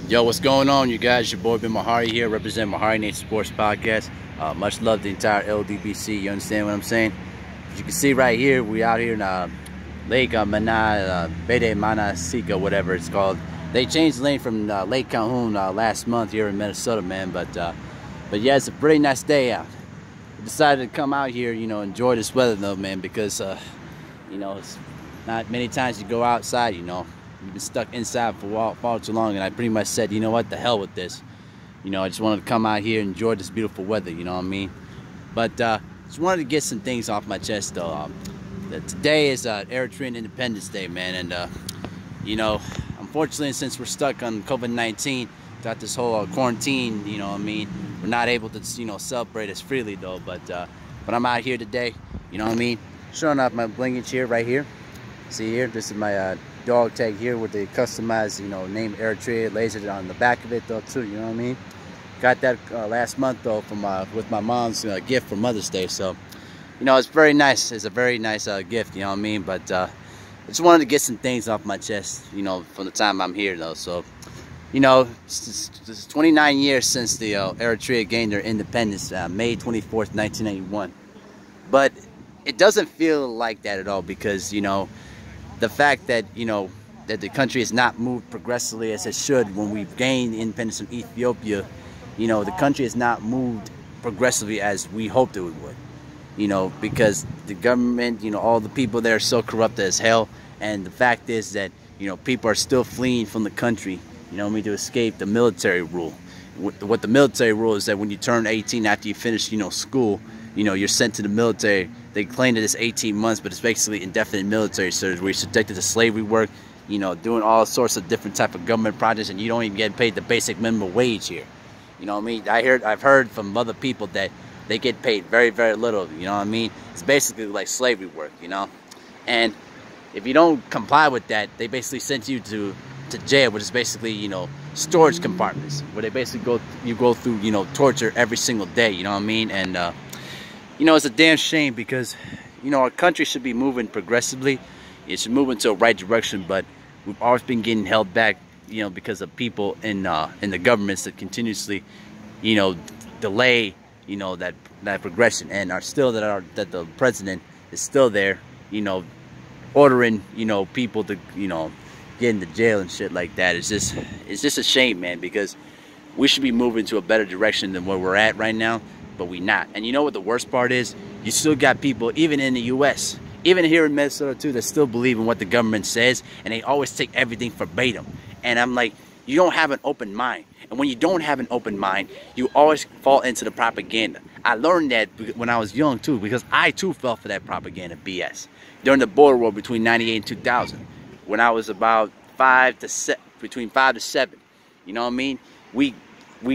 Yo, what's going on, you guys? Your boy Ben Mahari here, representing Mahari Nation Sports Podcast. Much love to the entire LDBC. You understand what I'm saying? As you can see right here, we out here in Lake Bede Manasika, whatever it's called. They changed the name from Lake Calhoun last month here in Minnesota, man. But yeah, it's a pretty nice day out. We decided to come out here, enjoy this weather though, man, because it's not many times you go outside, You've been stuck inside for far too long, and I pretty much said, you know what, the hell with this. I just wanted to come out here and enjoy this beautiful weather, you know what I mean? But just wanted to get some things off my chest, though. Today is Eritrean Independence Day, man, and, unfortunately, since we're stuck on COVID-19, got this whole quarantine, you know what I mean? We're not able to, celebrate as freely, though, but I'm out here today, you know what I mean? Showing off my blingage here, right here. See here, this is my dog tag here with the customized, name Eritrea lasered on the back of it though too, you know what I mean? Got that last month though from with my mom's gift for Mother's Day, so it's very nice. It's a very nice gift, you know what I mean? But I just wanted to get some things off my chest, from the time I'm here though. So it's 29 years since the Eritrea gained their independence, May 24th, 1991. But it doesn't feel like that at all, because the fact that that the country has not moved progressively as it should. When we've gained independence from Ethiopia, the country has not moved progressively as we hoped it would, because the government, all the people there are so corrupt as hell. And the fact is that people are still fleeing from the country, to escape the military rule. What the military rule is that when you turn 18 after you finish school, you're sent to the military. They claim that it's 18 months, but it's basically indefinite military service, where you're subjected to slavery work, doing all sorts of different type of government projects, and you don't even get paid the basic minimum wage here. You know what I mean? I've heard from other people that they get paid very, very little. You know what I mean? It's basically like slavery work, And if you don't comply with that, they basically send you to jail, which is basically storage compartments, where they basically go through torture every single day. You know what I mean? And it's a damn shame, because our country should be moving progressively. It should move into the right direction, but we've always been getting held back, because of people in the governments that continuously, delay, that progression, and are still that the president is still there, ordering, people to, get into jail and shit like that. It's just a shame, man, because we should be moving to a better direction than where we're at right now. But we not. And you know what the worst part is? You still got people, even in the U.S., even here in Minnesota too, that still believe in what the government says, and they always take everything verbatim. And I'm like, you don't have an open mind. And when you don't have an open mind, you always fall into the propaganda. I learned that when I was young too, because I too fell for that propaganda BS during the border war between '98 and 2000, when I was about between 5 to 7. You know what I mean? We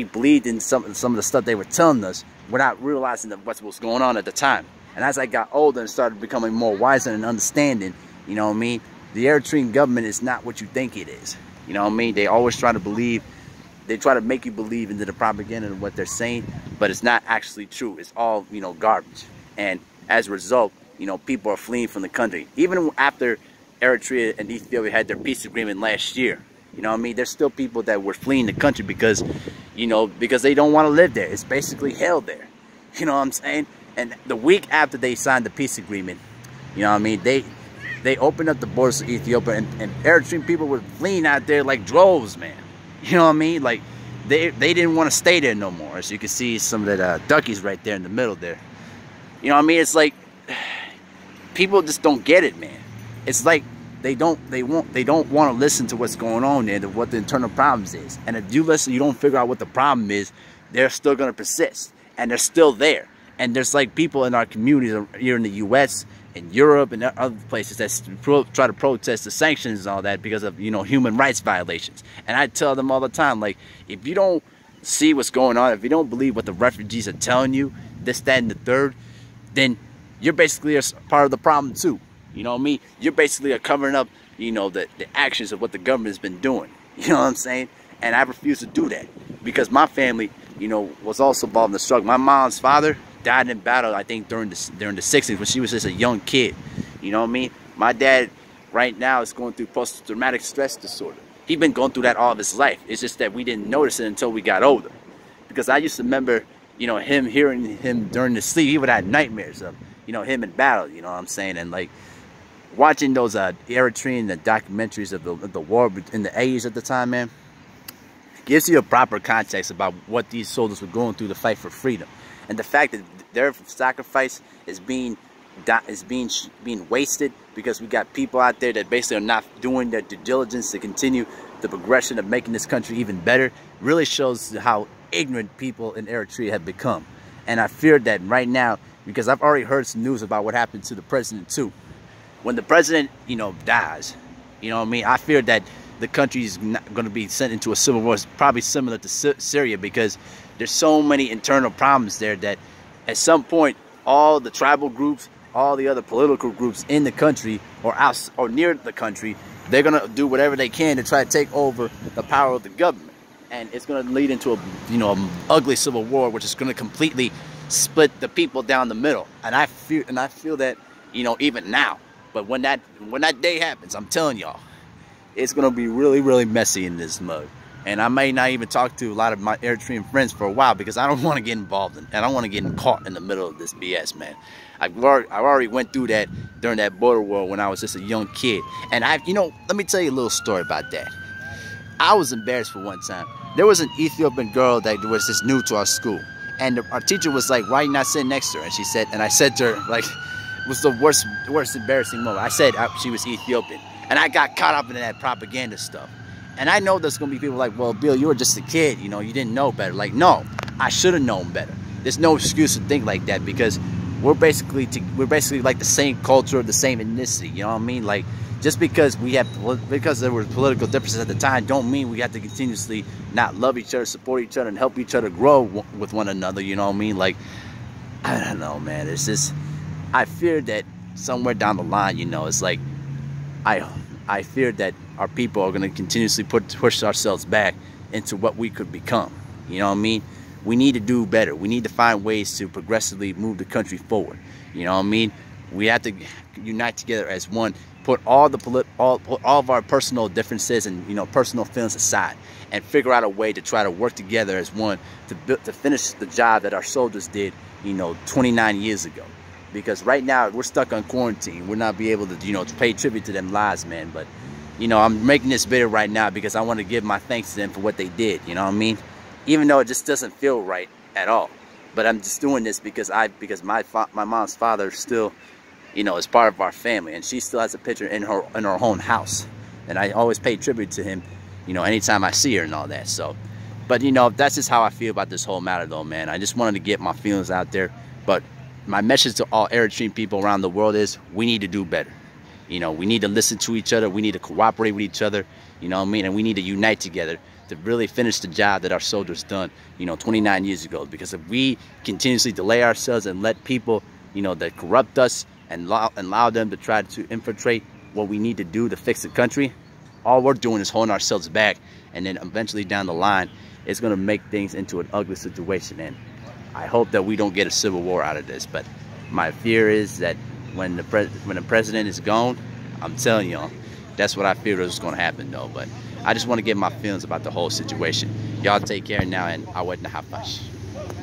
believed in some of the stuff they were telling us, without realizing what was going on at the time. And as I got older and started becoming more wiser and understanding, you know what I mean, the Eritrean government is not what you think it is. You know what I mean? They always try to make you believe into the propaganda of what they're saying, but it's not actually true. It's all, garbage. And as a result, people are fleeing from the country. Even after Eritrea and Ethiopia had their peace agreement last year, you know what I mean? There's still people that were fleeing the country because, because they don't want to live there. It's basically hell there. You know what I'm saying? And the week after they signed the peace agreement, you know what I mean? They opened up the borders to Ethiopia, and Eritrean people were fleeing out there like droves, man. You know what I mean? Like, they didn't want to stay there no more. As you can see, some of the duckies right there in the middle there. You know what I mean? It's like, people just don't get it, man. It's like, they don't want to listen to what's going on there, to what the internal problems is. And if you listen, you don't figure out what the problem is, they're still going to persist, and they're still there. And there's like people in our communities here in the U.S. and Europe and other places that try to protest the sanctions and all that because of human rights violations. And I tell them all the time, like, if you don't see what's going on, if you don't believe what the refugees are telling you, this, that, and the third, then you're basically a part of the problem too. You know what I mean? You're basically covering up, the actions of what the government has been doing. You know what I'm saying? And I refuse to do that, because my family, was also involved in the struggle. My mom's father died in battle, I think, during the 60s, when she was just a young kid. You know what I mean? My dad right now is going through post-traumatic stress disorder. He's been going through that all of his life. It's just that we didn't notice it until we got older. Because I used to remember, you know, him hearing him during the sleep. He would have nightmares of, you know, him in battle. You know what I'm saying? And like watching those Eritrean documentaries of the war in the 80s at the time, man, gives you a proper context about what these soldiers were going through to fight for freedom, and the fact that their sacrifice is being wasted because we got people out there that basically are not doing their due diligence to continue the progression of making this country even better, really shows how ignorant people in Eritrea have become. And I fear that right now, because I've already heard some news about what happened to the president too. When the president, you know, dies, you know what I mean, I fear that the country is going to be sent into a civil war. It's probably similar to Syria, because there's so many internal problems there that at some point all the tribal groups, all the other political groups in the country or out or near the country, they're going to do whatever they can to try to take over the power of the government. And it's going to lead into a, you know, an ugly civil war, which is going to completely split the people down the middle. And I feel that, you know, even now. But when that day happens, I'm telling y'all, it's going to be really, really messy in this mug. And I may not even talk to a lot of my Eritrean friends for a while, because I don't want to get involved in, and I don't want to get caught in the middle of this BS, man. I already went through that during that border war when I was just a young kid. And you know, let me tell you a little story about that. I was embarrassed for one time. There was an Ethiopian girl that was just new to our school, and our teacher was like, "Why are you not sitting next to her?" And she said, and I said to her, like, it was the worst embarrassing moment. I said she was Ethiopian, and I got caught up in that propaganda stuff. And I know there's gonna be people like, "Well, Bill, you were just a kid, you know, you didn't know better." Like, no, I should have known better. There's no excuse to think like that, because we're basically like the same culture, the same ethnicity. You know what I mean? Like, just because there were political differences at the time, don't mean we have to continuously not love each other, support each other, and help each other grow with one another. You know what I mean? Like, I don't know, man. It's just, I fear that somewhere down the line, you know, it's like, I fear that our people are going to continuously push ourselves back into what we could become. You know what I mean? We need to do better. We need to find ways to progressively move the country forward. You know what I mean? We have to unite together as one. Put all of our personal differences and, you know, personal feelings aside, and figure out a way to try to work together as one to finish the job that our soldiers did, you know, 29 years ago. Because right now we're stuck on quarantine. We're not be able to, you know, to pay tribute to them lives, man. But, you know, I'm making this video right now because I want to give my thanks to them for what they did. You know what I mean? Even though it just doesn't feel right at all. But I'm just doing this because my mom's father still, you know, is part of our family, and she still has a picture in her own house, and I always pay tribute to him, you know, anytime I see her and all that. So, but you know, that's just how I feel about this whole matter, though, man. I just wanted to get my feelings out there. But my message to all Eritrean people around the world is, we need to do better. You know, we need to listen to each other. We need to cooperate with each other. You know what I mean? And we need to unite together to really finish the job that our soldiers done, you know, 29 years ago. Because if we continuously delay ourselves and let people, you know, that corrupt us and allow them to try to infiltrate what we need to do to fix the country, all we're doing is holding ourselves back. And then eventually down the line, it's going to make things into an ugly situation. And I hope that we don't get a civil war out of this. But my fear is that when the president is gone, I'm telling y'all, that's what I fear is going to happen, though. But I just want to get my feelings about the whole situation. Y'all take care now, and I wait to have fun.